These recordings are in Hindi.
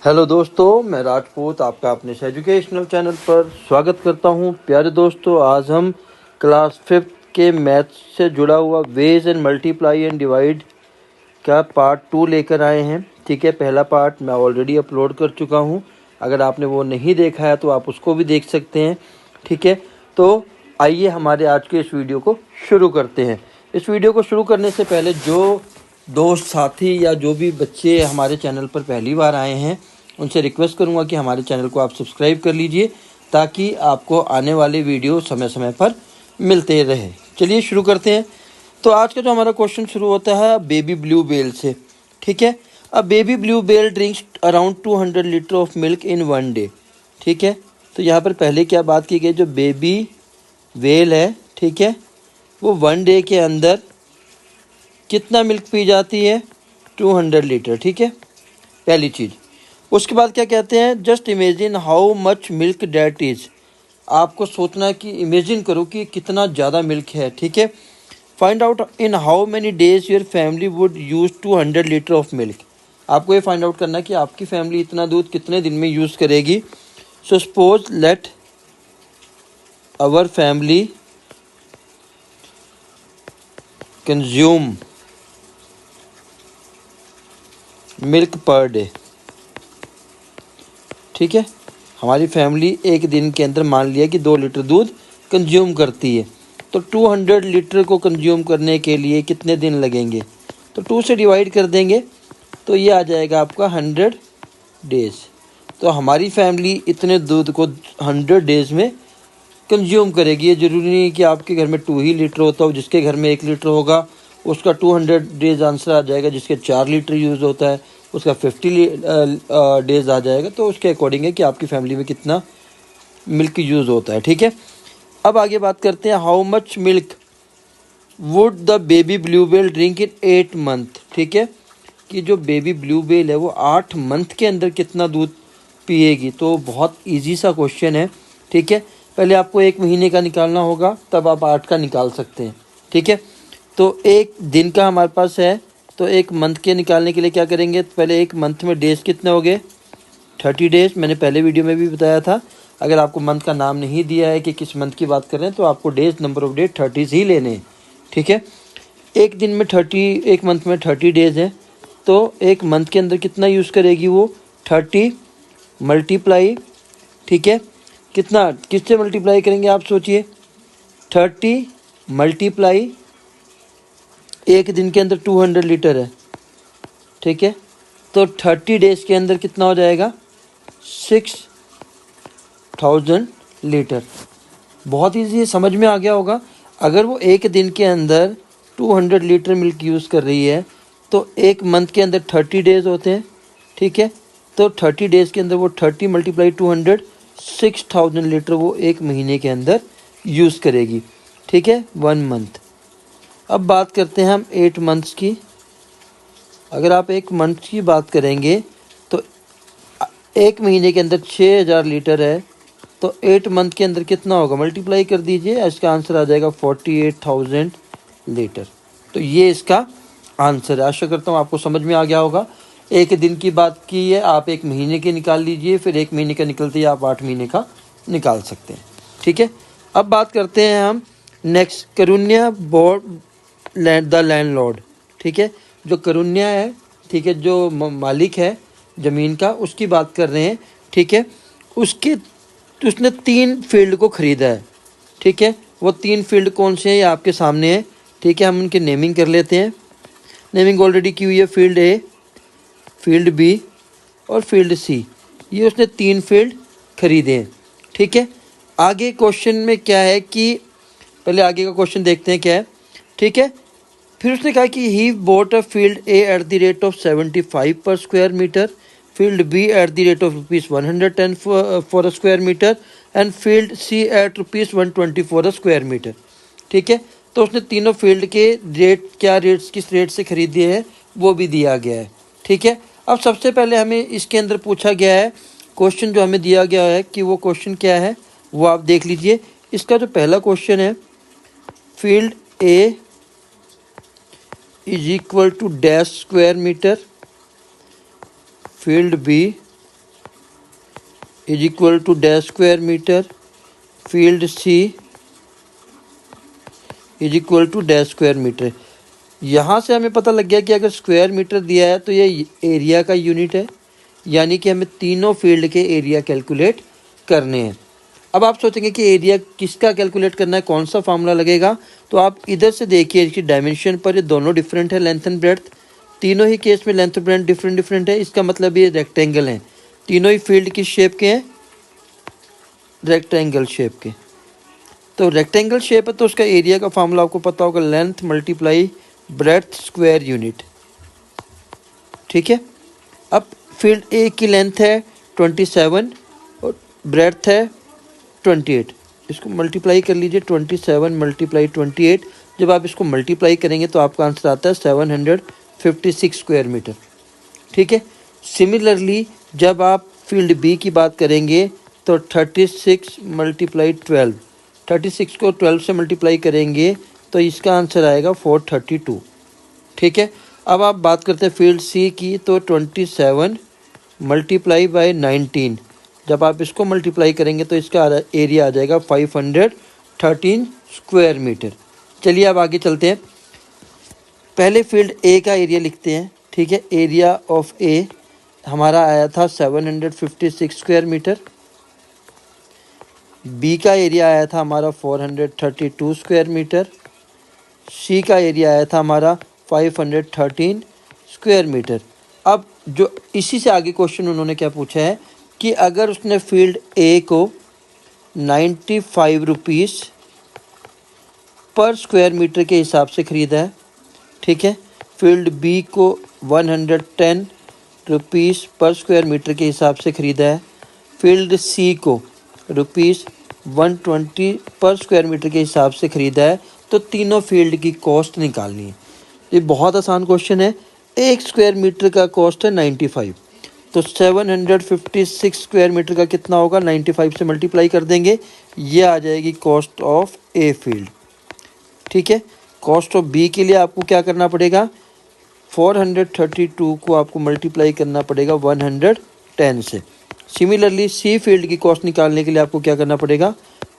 हेलो दोस्तों, मैं राजपूत आपका अपने इस एजुकेशनल चैनल पर स्वागत करता हूं। प्यारे दोस्तों, आज हम क्लास 5 के मैथ्स से जुड़ा हुआ वेज एंड मल्टीप्लाई एंड डिवाइड का पार्ट 2 लेकर आए हैं। ठीक है, पहला पार्ट मैं ऑलरेडी अपलोड कर चुका हूं। अगर आपने वो नहीं देखा है तो आप उसको भी देख सकते हैं। ठीक है, तो आइए हमारे आज के इस वीडियो को शुरू करते हैं। इस वीडियो को शुरू करने से पहले जो दोस्त साथी या जो भी बच्चे हमारे चैनल पर पहली बार आए हैं उनसे रिक्वेस्ट करूंगा कि हमारे चैनल को आप सब्सक्राइब कर लीजिए ताकि आपको आने वाले वीडियो समय समय पर मिलते रहे। चलिए शुरू करते हैं। तो आज का जो हमारा क्वेश्चन शुरू होता है बेबी ब्लू व्हेल से। ठीक है, a baby blue whale drinks around 200 litre of milk in one day. ठीक है, तो यहाँ पर पहले क्या बात की गई, जो बेबी व्हेल है, ठीक है, वो वन डे के अंदर कितना मिल्क पी जाती है, 200 लीटर। ठीक है, पहली चीज़। उसके बाद क्या कहते हैं, just imagine how much milk that is. आपको सोचना है कि इमेजिन करो कि कितना ज़्यादा मिल्क है। ठीक है, find out in how many days your family would use 200 litre of milk. आपको ये फाइंड आउट करना है कि आपकी फैमिली इतना दूध कितने दिन में यूज़ करेगी। So suppose let our family consume milk per day. ठीक है, हमारी फैमिली एक दिन के अंदर मान लिया कि 2 लीटर दूध कंज्यूम करती है, तो 200 लीटर को कंज्यूम करने के लिए कितने दिन लगेंगे, तो 2 से डिवाइड कर देंगे तो ये आ जाएगा आपका 100 डेज़। तो हमारी फैमिली इतने दूध को 100 डेज़ में कंज्यूम करेगी। ये ज़रूरी नहीं कि आपके घर में 2 ही लीटर होता हो। जिसके घर में 1 लीटर होगा उसका 200 डेज़ आंसर आ जाएगा। जिसके 4 लीटर यूज़ होता है उसका 50 डेज़ आ जाएगा। तो उसके अकॉर्डिंग है कि आपकी फैमिली में कितना मिल्क यूज़ होता है। ठीक है, अब आगे बात करते हैं how much milk would the baby blue whale drink in 8 month. ठीक है, कि जो बेबी ब्लू व्हेल है वो 8 मंथ के अंदर कितना दूध पिएगी। तो बहुत ईजी सा क्वेश्चन है। ठीक है, पहले आपको 1 महीने का निकालना होगा, तब आप 8 का निकाल सकते हैं। ठीक है, तो एक दिन का हमारे पास है, तो 1 मंथ के निकालने के लिए क्या करेंगे, पहले 1 मंथ में डेज़ कितने हो गए, 30 डेज़। मैंने पहले वीडियो में भी बताया था। अगर आपको मंथ का नाम नहीं दिया है कि किस मंथ की बात कर रहे हैं तो आपको डेज़ नंबर ऑफ डे 30 ही लेने हैं। ठीक है, एक दिन में 30, एक मंथ में 30 डेज़ है, तो एक मंथ के अंदर कितना यूज़ करेगी वो, 30 मल्टीप्लाई। ठीक है, कितना, किससे मल्टीप्लाई करेंगे आप सोचिए, 30 मल्टीप्लाई, एक दिन के अंदर 200 लीटर है। ठीक है, तो 30 डेज़ के अंदर कितना हो जाएगा, 6000 लीटर। बहुत ईजी, समझ में आ गया होगा। अगर वो एक दिन के अंदर 200 लीटर मिल्क यूज़ कर रही है तो एक मंथ के अंदर 30 डेज़ होते हैं। ठीक है, तो 30 डेज़ के अंदर वो 30 मल्टीप्लाई 200, 6000 लीटर वो एक महीने के अंदर यूज़ करेगी। ठीक है, 1 मंथ। अब बात करते हैं हम 8 मंथ्स की। अगर आप 1 मंथ की बात करेंगे तो एक महीने के अंदर 6000 लीटर है, तो 8 मंथ के अंदर कितना होगा, मल्टीप्लाई कर दीजिए, इसका आंसर आ जाएगा 48,000 लीटर। तो ये इसका आंसर है। आशा करता हूँ आपको समझ में आ गया होगा। एक दिन की बात की है, आप 1 महीने की निकाल लीजिए, फिर 1 महीने का निकलते ही आप 8 महीने का निकाल सकते हैं। ठीक है, अब बात करते हैं हम नेक्स्ट, करुण्या बोर्ड द लैंडलॉर्ड। ठीक है, जो करुण्या है, ठीक है, जो मालिक है ज़मीन का, उसकी बात कर रहे हैं। ठीक है, उसने 3 फील्ड को ख़रीदा है। ठीक है, वो 3 फील्ड कौन से हैं, ये आपके सामने है। ठीक है, हम उनकी नेमिंग कर लेते हैं। नेमिंग ऑलरेडी की हुई है, फील्ड ए, फील्ड बी और फील्ड सी। ये उसने 3 फील्ड खरीदे हैं। ठीक है, आगे क्वेश्चन में क्या है कि पहले आगे का क्वेश्चन देखते हैं क्या है। ठीक है, फिर उसने कहा कि he bought a field A at the rate of 75 per square metre, field B at the rate of ₹110 for a square metre and field C at ₹120 for a square metre. ठीक है, तो उसने तीनों फील्ड के रेट, क्या रेट्स, किस रेट से खरीदे हैं वो भी दिया गया है। ठीक है, अब सबसे पहले हमें इसके अंदर पूछा गया है, क्वेश्चन जो हमें दिया गया है कि वो क्वेश्चन क्या है वो आप देख लीजिए। इसका जो पहला क्वेश्चन है, field A is equal to dash square metre, field B is equal to dash square metre, field C is equal to dash square metre. यहाँ से हमें पता लग गया कि अगर स्क्वायर मीटर दिया है तो ये एरिया का यूनिट है, यानी कि हमें तीनों फील्ड के एरिया कैलकुलेट करने हैं। अब आप सोचेंगे कि एरिया किसका कैलकुलेट करना है, कौन सा फार्मूला लगेगा, तो आप इधर से देखिए इसकी डायमेंशन पर ये दोनों डिफरेंट है, लेंथ एंड ब्रेड्थ। तीनों ही केस में लेंथ ब्रेड्थ डिफरेंट डिफरेंट है, इसका मतलब ये रेक्टेंगल है। तीनों ही फील्ड किस शेप के हैं, रेक्टेंगल शेप के। तो रेक्टेंगल शेप है तो उसका एरिया का फार्मूला आपको पता होगा, length multiply breadth square unit. ठीक है। अब फील्ड ए की लेंथ है 27 और ब्रेड्थ है 28। इसको मल्टीप्लाई कर लीजिए, 27 मल्टीप्लाई 28। जब आप इसको मल्टीप्लाई करेंगे तो आपका आंसर आता है 756 स्क्वायर मीटर। ठीक है। सिमिलरली जब आप फील्ड बी की बात करेंगे तो 36 मल्टीप्लाई 12, 36 को 12 से मल्टीप्लाई करेंगे तो इसका आंसर आएगा 432। ठीक है। अब आप बात करते हैं फील्ड सी की, तो 27 मल्टीप्लाई बाय 19, जब आप इसको मल्टीप्लाई करेंगे तो इसका एरिया आ जाएगा 513 स्क्वायर मीटर। चलिए अब आगे चलते हैं। पहले फील्ड ए का एरिया लिखते हैं। ठीक है। एरिया ऑफ ए हमारा आया था 756 स्क्वायर मीटर। बी का एरिया आया था हमारा 432 स्क्वायर मीटर। सी का एरिया आया था हमारा 513 स्क्वायर मीटर। अब जो इसी से आगे क्वेश्चन उन्होंने क्या पूछा है कि अगर उसने फील्ड ए को 95 रुपीज़ पर स्क्वायर मीटर के हिसाब से ख़रीदा है। ठीक है। फील्ड बी को 110 रुपीज़ पर स्क्वायर मीटर के हिसाब से ख़रीदा है। फील्ड सी को रुपीज़ 120 पर स्क्वायर मीटर के हिसाब से ख़रीदा है। तो तीनों फील्ड की कॉस्ट निकालनी है। ये बहुत आसान क्वेश्चन है। एक स्क्वायर मीटर का कॉस्ट है 95, तो 756 स्क्वायर मीटर का कितना होगा, 95 से मल्टीप्लाई कर देंगे, ये आ जाएगी कॉस्ट ऑफ ए फील्ड। ठीक है। कॉस्ट ऑफ बी के लिए आपको क्या करना पड़ेगा, 432 को आपको मल्टीप्लाई करना पड़ेगा 110 से। सिमिलरली सी फील्ड की कॉस्ट निकालने के लिए आपको क्या करना पड़ेगा,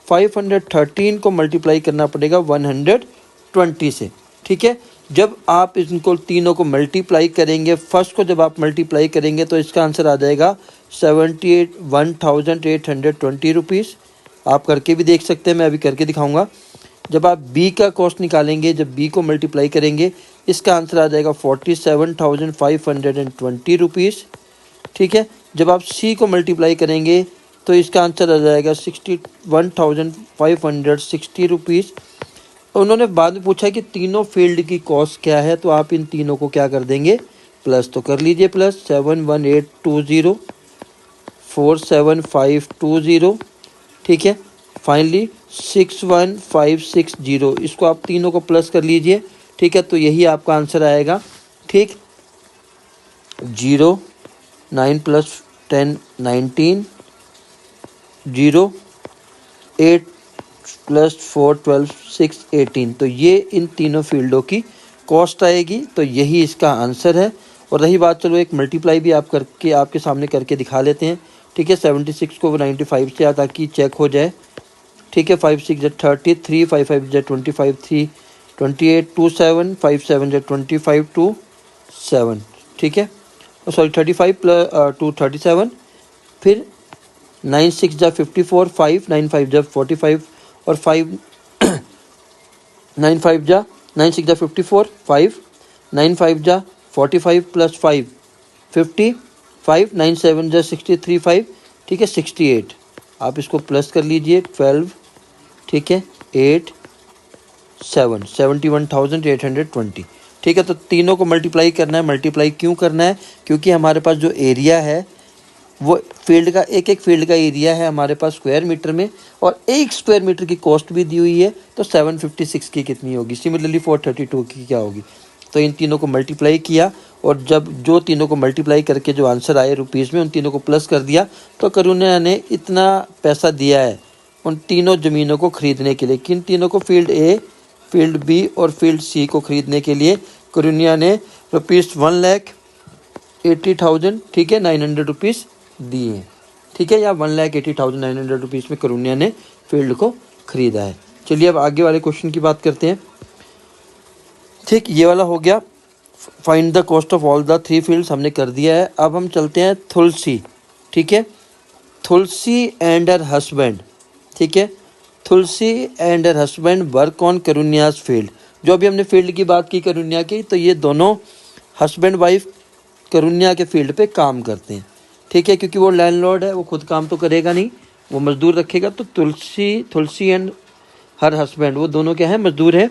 513 को मल्टीप्लाई करना पड़ेगा 120 से। ठीक है। जब आप इनको तीनों को मल्टीप्लाई करेंगे, फर्स्ट को जब आप मल्टीप्लाई करेंगे तो इसका आंसर आ जाएगा 1820 रुपीज़। आप करके भी देख सकते हैं, मैं अभी करके दिखाऊंगा। जब आप बी का कॉस्ट निकालेंगे, जब बी को मल्टीप्लाई करेंगे, इसका आंसर आ जाएगा 47,520 रुपीज़। ठीक है। जब आप सी को मल्टीप्लाई करेंगे तो इसका आंसर आ जाएगा 61,560 रुपीज़। उन्होंने बाद में पूछा कि तीनों फील्ड की कॉस्ट क्या है, तो आप इन तीनों को क्या कर देंगे, प्लस तो कर लीजिए, प्लस 71820 47520। ठीक है। फाइनली 61560, इसको आप तीनों को प्लस कर लीजिए। ठीक है। तो यही आपका आंसर आएगा। ठीक, 0 9 + 10 19, 0 8 + 4 12 6 18। तो ये इन तीनों फील्डों की कॉस्ट आएगी। तो यही इसका आंसर है। और रही बात, चलो एक मल्टीप्लाई भी आप करके आपके सामने करके दिखा लेते हैं। ठीक है। 76 को 95 से ताकि चेक हो जाए। ठीक है। 5 6 30, 3 5 5 25, 3 28, 2 7 5 7 25 2 7। ठीक है। सॉरी 35 + 2 37, फिर 9 6 54, 5 9 5 45 और 5 9 5 9 6 54, 5 9 5 45 + 5 50, 5 9 7 63 5। ठीक है। 68, आप इसको प्लस कर लीजिए, 12। ठीक है। 8 7 71,820। ठीक है। तो तीनों को मल्टीप्लाई करना है। मल्टीप्लाई क्यों करना है, क्योंकि हमारे पास जो एरिया है वो फील्ड का, एक एक फील्ड का एरिया है हमारे पास स्क्वायर मीटर में, और एक स्क्वायर मीटर की कॉस्ट भी दी हुई है। तो 756 की कितनी होगी, सिमिलरली 432 की क्या होगी। तो इन तीनों को मल्टीप्लाई किया, और जब जो तीनों को मल्टीप्लाई करके जो आंसर आए रुपीज़ में, उन तीनों को प्लस कर दिया। तो करुणा ने इतना पैसा दिया है उन तीनों ज़मीनों को ख़रीदने के लिए। किन तीनों को, फील्ड ए, फील्ड बी और फील्ड सी को ख़रीदने के लिए करुणा ने रुपीज़ 1,80,000, ठीक है, 900 रुपीज़ दिए हैं। ठीक है, या 1,80,900 रुपीज़ में करुण्या ने फील्ड को खरीदा है। चलिए अब आगे वाले क्वेश्चन की बात करते हैं। ठीक, ये वाला हो गया, find the cost of all the 3 fields हमने कर दिया है। अब हम चलते हैं तुलसी। ठीक है, तुलसी एंड हर हस्बैंड। ठीक है, Tulsi and her husband work on Karunya's field. जो अभी हमने फील्ड की बात की करुण्या की, तो ये दोनों हस्बैंड वाइफ करुण्या के फील्ड पे काम करते हैं। ठीक है, क्योंकि वो लैंडलॉर्ड है, वो खुद काम तो करेगा नहीं, वो मजदूर रखेगा। तो तुलसी एंड हर हस्बैंड वो दोनों क्या है, मजदूर है।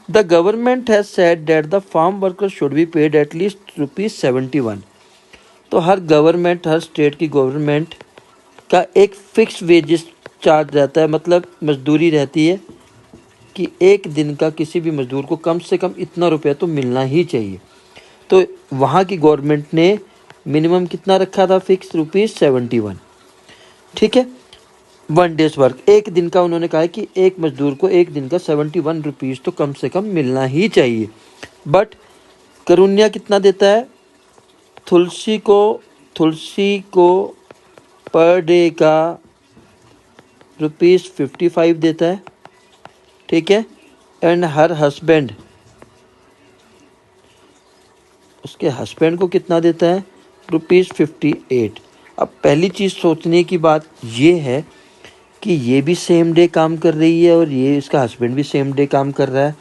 The government has said that the farm workers should be paid at least ₹71। तो हर गवर्नमेंट, हर स्टेट की गवर्नमेंट का एक फिक्स वेजेस चार्ज रहता है, मतलब मजदूरी रहती है कि एक दिन का किसी भी मजदूर को कम से कम इतना रुपया तो मिलना ही चाहिए। तो वहाँ की गवर्नमेंट ने मिनिमम कितना रखा था, फिक्स ₹71। ठीक है, 1 डेज वर्क, एक दिन का उन्होंने कहा है कि एक मजदूर को एक दिन का 71 रुपीज़ तो कम से कम मिलना ही चाहिए। बट करुण्या कितना देता है, तुलसी को पर डे का ₹55 देता है। ठीक है, एंड हर हस्बैंड, उसके हस्बैंड को कितना देता है, ₹58। अब पहली चीज़ सोचने की बात ये है कि ये भी सेम डे काम कर रही है और ये इसका हस्बैंड भी सेम डे काम कर रहा है।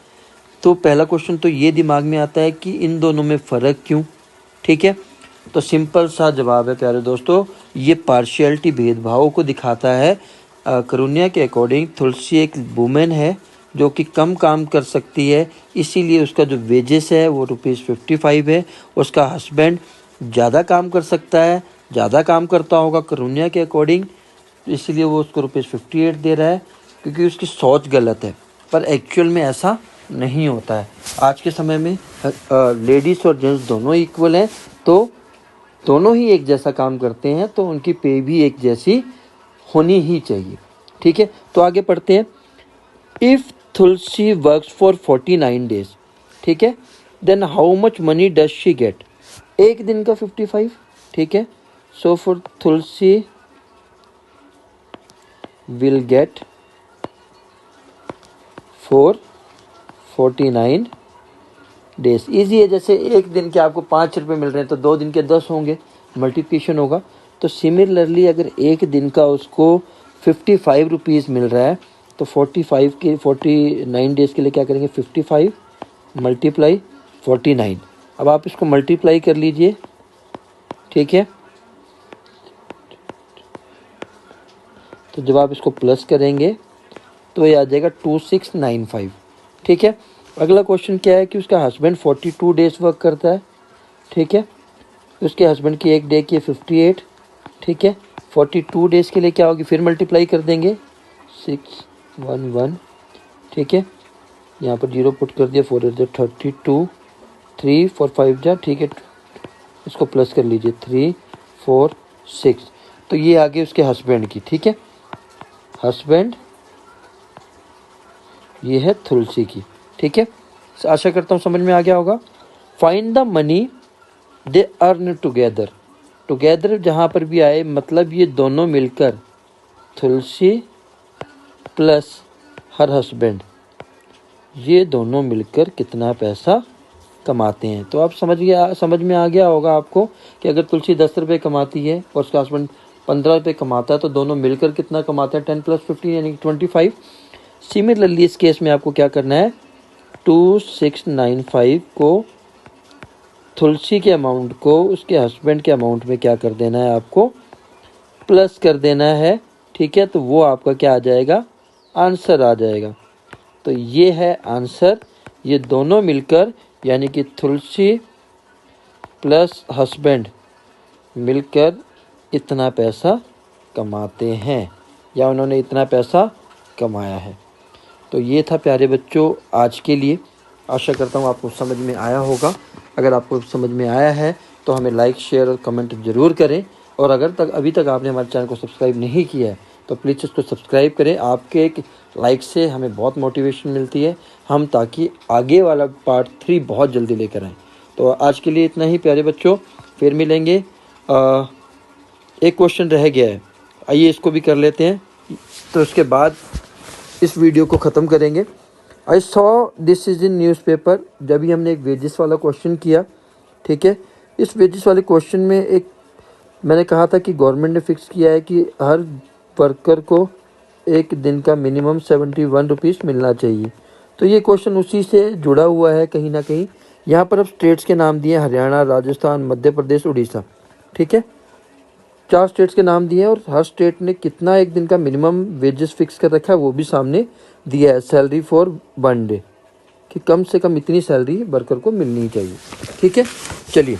तो पहला क्वेश्चन तो ये दिमाग में आता है कि इन दोनों में फ़र्क क्यों। ठीक है, तो सिंपल सा जवाब है प्यारे दोस्तों, ये पार्शियलिटी, भेदभाव को दिखाता है। करुण्या के अकॉर्डिंग तुलसी एक वुमेन है जो कि कम काम कर सकती है, इसीलिए उसका जो वेजेस है वो ₹55 है। उसका हस्बैंड ज़्यादा काम कर सकता है, ज़्यादा काम करता होगा करुण्या के अकॉर्डिंग, इसलिए वो उसको ₹58 दे रहा है, क्योंकि उसकी सोच गलत है। पर एक्चुअल में ऐसा नहीं होता है। आज के समय में लेडीज़ और जेंट्स दोनों इक्वल हैं, तो दोनों ही एक जैसा काम करते हैं, तो उनकी पे भी एक जैसी होनी ही चाहिए। ठीक है, तो आगे पढ़ते हैं। If Tulsi works for 49 days, ठीक है, then how much money does she get, एक दिन का 55। ठीक है, so for Tulsi will get for 49 days. Easy है, जैसे एक दिन के आपको ₹5 मिल रहे हैं तो 2 दिन के 10 होंगे, मल्टीप्लिकेशन होगा। तो सिमिलरली अगर एक दिन का उसको 55 रुपीज़ मिल रहा है, तो 49 डेज़ के लिए क्या करेंगे, 55 मल्टीप्लाई 49। अब आप इसको मल्टीप्लाई कर लीजिए। ठीक है, तो जब आप इसको प्लस करेंगे तो ये आ जाएगा 2695। ठीक है, अगला क्वेश्चन क्या है कि उसका हस्बैंड 42 डेज वर्क करता है। ठीक है, उसके हस्बैंड की एक डे की 58। ठीक है, 42 डेज़ के लिए क्या होगी, फिर मल्टीप्लाई कर देंगे 611। ठीक है, यहाँ पर 0 पुट कर दिया, 4 32, 3 4 5 जा। ठीक है, इसको प्लस कर लीजिए, 3 4 6। तो ये आगे उसके हस्बैंड की। ठीक है, हस्बैंड ये है तुलसी की। ठीक है, आशा करता हूँ समझ में आ गया होगा। Find the money they earn together. Together जहाँ पर भी आए, मतलब ये दोनों मिलकर, तुलसी प्लस हर हस्बैंड, ये दोनों मिलकर कितना पैसा कमाते हैं। तो आप समझ में आ गया होगा आपको कि अगर तुलसी 10 रुपये कमाती है और उसका हस्बैंड 15 रुपये कमाता है, तो दोनों मिलकर कितना कमाते हैं, 10 + 15 यानी कि 25। सिमिलरली इस केस में आपको क्या करना है, 2695 को तुलसी के अमाउंट को उसके हस्बैंड के अमाउंट में क्या कर देना है, आपको प्लस कर देना है। ठीक है, तो वो आपका क्या आ जाएगा, आंसर आ जाएगा। तो ये है आंसर, ये दोनों मिलकर यानी कि तुलसी प्लस हस्बैंड मिलकर इतना पैसा कमाते हैं, या उन्होंने इतना पैसा कमाया है। तो ये था प्यारे बच्चों आज के लिए। आशा करता हूँ आपको समझ में आया होगा। अगर आपको समझ में आया है तो हमें लाइक, शेयर और कमेंट ज़रूर करें। और अगर अभी तक आपने हमारे चैनल को सब्सक्राइब नहीं किया है तो प्लीज़ इसको सब्सक्राइब करें। आपके एक लाइक से हमें बहुत मोटिवेशन मिलती है, हम ताकि आगे वाला पार्ट 3 बहुत जल्दी लेकर आएँ। तो आज के लिए इतना ही प्यारे बच्चों, फिर मिलेंगे। एक क्वेश्चन रह गया है आइए इसको भी कर लेते हैं, तो उसके बाद इस वीडियो को ख़त्म करेंगे। I saw this is in newspaper, जब भी हमने एक वेजेस वाला क्वेश्चन किया, ठीक है। इस वेजेस वाले क्वेश्चन में एक मैंने कहा था कि गवर्नमेंट ने फिक्स किया है कि हर वर्कर को एक दिन का मिनिमम 71 रुपीज़ मिलना चाहिए। तो ये क्वेश्चन उसी से जुड़ा हुआ है कहीं ना कहीं। यहाँ पर अब स्टेट्स के नाम दिए, हरियाणा, राजस्थान, मध्य प्रदेश, उड़ीसा, ठीक है। 4 स्टेट्स के नाम दिए हैं और हर स्टेट ने कितना एक दिन का मिनिमम वेजेस फिक्स कर रखा है वो भी सामने दिया है, सैलरी फॉर 1 डे, कि कम से कम इतनी सैलरी वर्कर को मिलनी चाहिए, ठीक है। चलिए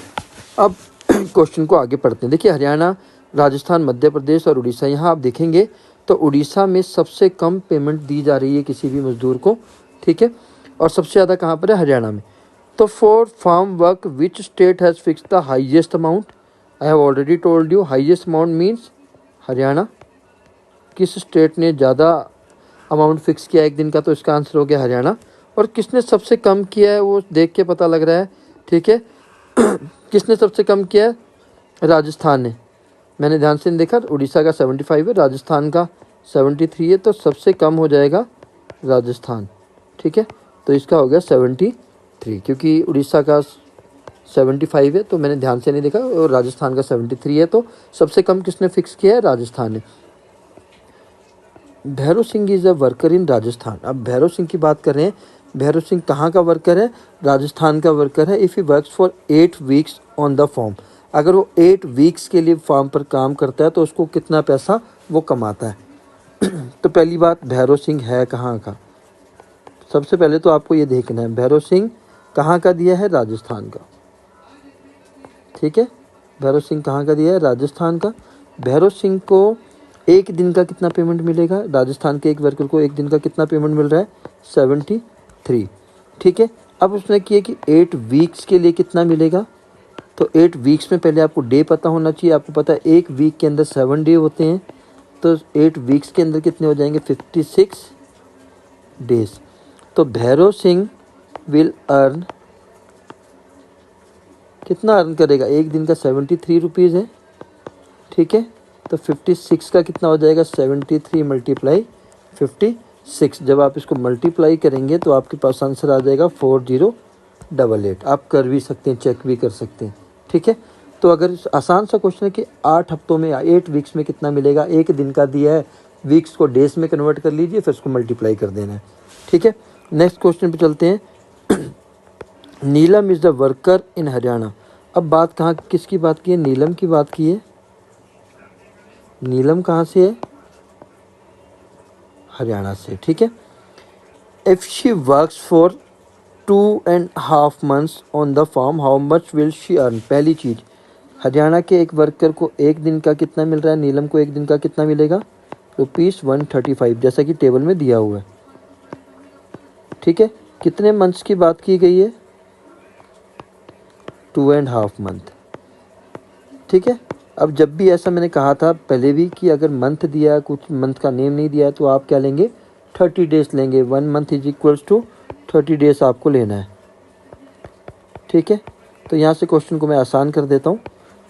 अब क्वेश्चन को आगे पढ़ते हैं। देखिए हरियाणा, राजस्थान, मध्य प्रदेश और उड़ीसा, यहाँ आप देखेंगे तो उड़ीसा में सबसे कम पेमेंट दी जा रही है किसी भी मजदूर को, ठीक है। और सबसे ज़्यादा कहाँ पर है? हरियाणा में। तो for farm work which state has fix the highest amount? I have already told you, highest amount means Haryana. किस स्टेट ने ज़्यादा अमाउंट फिक्स किया एक दिन का? तो इसका आंसर हो गया हरियाणा। और किसने सबसे कम किया है वो देख के पता लग रहा है, ठीक है। किसने सबसे कम किया है? राजस्थान ने। मैंने ध्यान से नहीं देखा, उड़ीसा का 75 है, राजस्थान का 73 है, तो सबसे कम हो जाएगा राजस्थान, ठीक है। तो इसका हो गया 73, क्योंकि उड़ीसा का 75 है तो मैंने ध्यान से नहीं देखा, और राजस्थान का 73 है, तो सबसे कम किसने फिक्स किया है? राजस्थान ने। Bhairav Singh is a worker इन राजस्थान। अब भैरव सिंह की बात कर रहे हैं, भैरव सिंह कहाँ का वर्कर है? राजस्थान का वर्कर है। If he works for 8 weeks on the form, अगर वो 8 वीक्स के लिए फार्म पर काम करता है तो उसको कितना पैसा वो कमाता है? तो पहली बात, भैरव सिंह है कहाँ का? सबसे पहले तो आपको ये देखना है भैरव सिंह कहाँ का दिया है? राजस्थान का, ठीक है। भैरव सिंह कहाँ का दिया है? राजस्थान का। भैरव सिंह को एक दिन का कितना पेमेंट मिलेगा? राजस्थान के एक वर्कर को एक दिन का कितना पेमेंट मिल रहा है? 73, ठीक है। अब उसने किया कि 8 वीक्स के लिए कितना मिलेगा? तो 8 वीक्स में पहले आपको डे पता होना चाहिए। आपको पता है एक वीक के अंदर 7 डे होते हैं, तो 8 वीक्स के अंदर कितने हो जाएंगे? 56 डेज। तो भैरव सिंह विल अर्न, कितना अर्न करेगा? एक दिन का 73 रुपीज़ है, ठीक है। तो 56 का कितना हो जाएगा? 73 मल्टीप्लाई 56। जब आप इसको मल्टीप्लाई करेंगे तो आपके पास आंसर आ जाएगा 4088। आप कर भी सकते हैं, चेक भी कर सकते हैं, ठीक है। तो अगर आसान सा क्वेश्चन है कि 8 हफ्तों में 8 वीक्स में कितना मिलेगा, एक दिन का दिया है, वीक्स को डेज में कन्वर्ट कर लीजिए, फिर उसको मल्टीप्लाई कर देना है, ठीक है। नेक्स्ट क्वेश्चन पे चलते हैं। Neelam is the worker in Haryana. अब बात कहाँ किसकी बात की है? नीलम की बात की है। नीलम कहाँ से है? हरियाणा से, ठीक है। If she works for 2.5 months on the farm, how much will she earn? पहली चीज, हरियाणा के एक वर्कर को एक दिन का कितना मिल रहा है? नीलम को एक दिन का कितना मिलेगा? ₹135, जैसा कि टेबल में दिया हुआ है, ठीक है। कितने मंथ्स की बात की गई है? 2.5 month, ठीक है। अब जब भी ऐसा मैंने कहा था पहले भी कि अगर मंथ दिया है, कुछ मंथ का नेम नहीं दिया है, तो आप क्या लेंगे? 30 डेज लेंगे। 1 month is equals to 30 days आपको लेना है, ठीक है। तो यहाँ से क्वेश्चन को मैं आसान कर देता हूँ।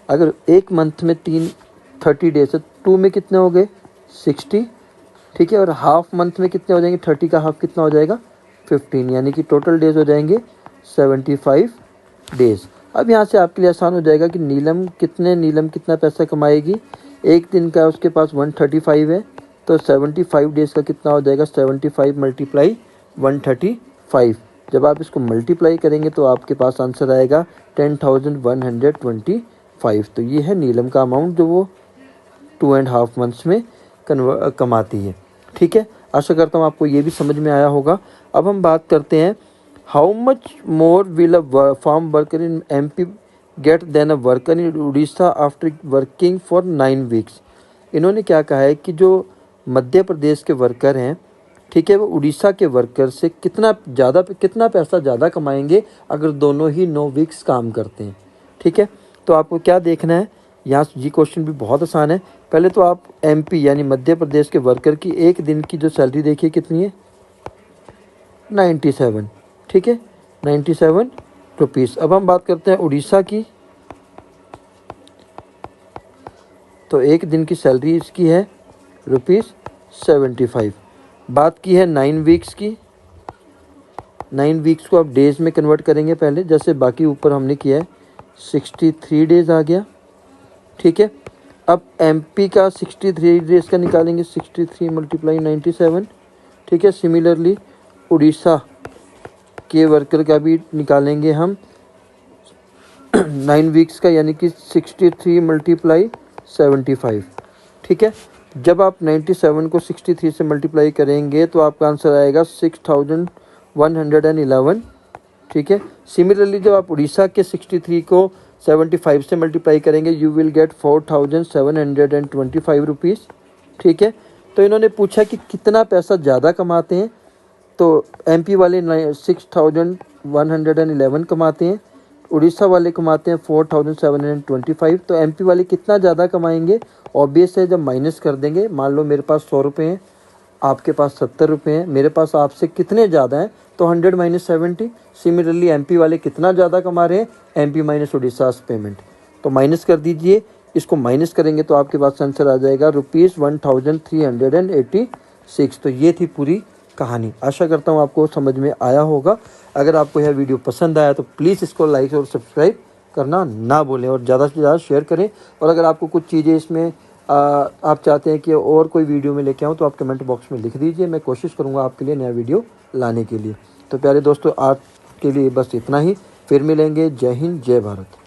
अगर एक मंथ में 30 डेज है, 2 में कितने हो गए? 60, ठीक है। और हाफ मंथ में कितने हो जाएंगे? 30 का हाफ कितना हो जाएगा? 15, यानी कि टोटल डेज हो जाएंगे 75 डेज। अब यहाँ से आपके लिए आसान हो जाएगा कि नीलम कितना पैसा कमाएगी? एक दिन का उसके पास 135 है, तो 75 डेज का कितना हो जाएगा? 75 मल्टीप्लाई 135। जब आप इसको मल्टीप्लाई करेंगे तो आपके पास आंसर आएगा 10,125। तो ये है नीलम का अमाउंट जो वो 2.5 months में कमाती है, ठीक है। आशा करता हूँ आपको ये भी समझ में आया होगा। अब हम बात करते हैं, how much more will a farm worker in MP get then a worker in Orissa after working for 9 weeks. इन्होंने क्या कहा है कि जो मध्य प्रदेश के वर्कर हैं, ठीक है, वो उड़ीसा के वर्कर से कितना पैसा ज़्यादा कमाएंगे अगर दोनों ही 9 वीक्स काम करते हैं, ठीक है। तो आपको क्या देखना है, यहाँ ये क्वेश्चन भी बहुत आसान है। पहले तो आप MP यानी मध्य प्रदेश के वर्कर की एक दिन की जो सैलरी देखिए कितनी है? 97, ठीक है, 97 रुपीज़। अब हम बात करते हैं उड़ीसा की। तो एक दिन की सैलरी इसकी है ₹75। बात की है 9 वीक्स की। 9 वीक्स को आप डेज़ में कन्वर्ट करेंगे पहले, जैसे बाकी ऊपर हमने किया है 63 डेज़ आ गया, ठीक है। अब एमपी का 63 डेज़ का निकालेंगे, 63 × 97, ठीक है। सिमिलरली उड़ीसा के वर्कर का भी निकालेंगे हम 9 वीक्स का, यानी कि 63 × 75, ठीक है। जब आप 97 को 63 से मल्टीप्लाई करेंगे तो आपका आंसर आएगा 6111, ठीक है। सिमिलरली जब आप उड़ीसा के 63 को 75 से मल्टीप्लाई करेंगे यू विल गेट 4725 रुपीज़, ठीक है। तो इन्होंने पूछा कि कितना पैसा ज़्यादा कमाते हैं, तो एमपी वाले 6111 कमाते हैं, उड़ीसा वाले कमाते हैं 4725। तो एमपी वाले कितना ज़्यादा कमाएंगे, ऑब्वियस है जब माइनस कर देंगे। मान लो मेरे पास 100 रुपये हैं, आपके पास 70 रुपये हैं, मेरे पास आपसे कितने ज़्यादा हैं, तो 100 - 70। सिमिलरली एमपी वाले कितना ज़्यादा कमा रहे हैं, एमपी माइनस उड़ीसा पेमेंट, तो माइनस कर दीजिए। इसको माइनस करेंगे तो आपके पास आंसर आ जाएगा ₹1386। तो ये थी पूरी कहानी। आशा करता हूँ आपको समझ में आया होगा। अगर आपको यह वीडियो पसंद आया तो प्लीज़ इसको लाइक और सब्सक्राइब करना ना भूलें, और ज़्यादा से ज़्यादा शेयर करें। और अगर आपको कुछ चीज़ें इसमें आप चाहते हैं कि और कोई वीडियो में लेके आऊँ तो आप कमेंट बॉक्स में लिख दीजिए, मैं कोशिश करूँगा आपके लिए नया वीडियो लाने के लिए। तो प्यारे दोस्तों, आज के लिए बस इतना ही, फिर मिलेंगे। जय हिंद, जय भारत।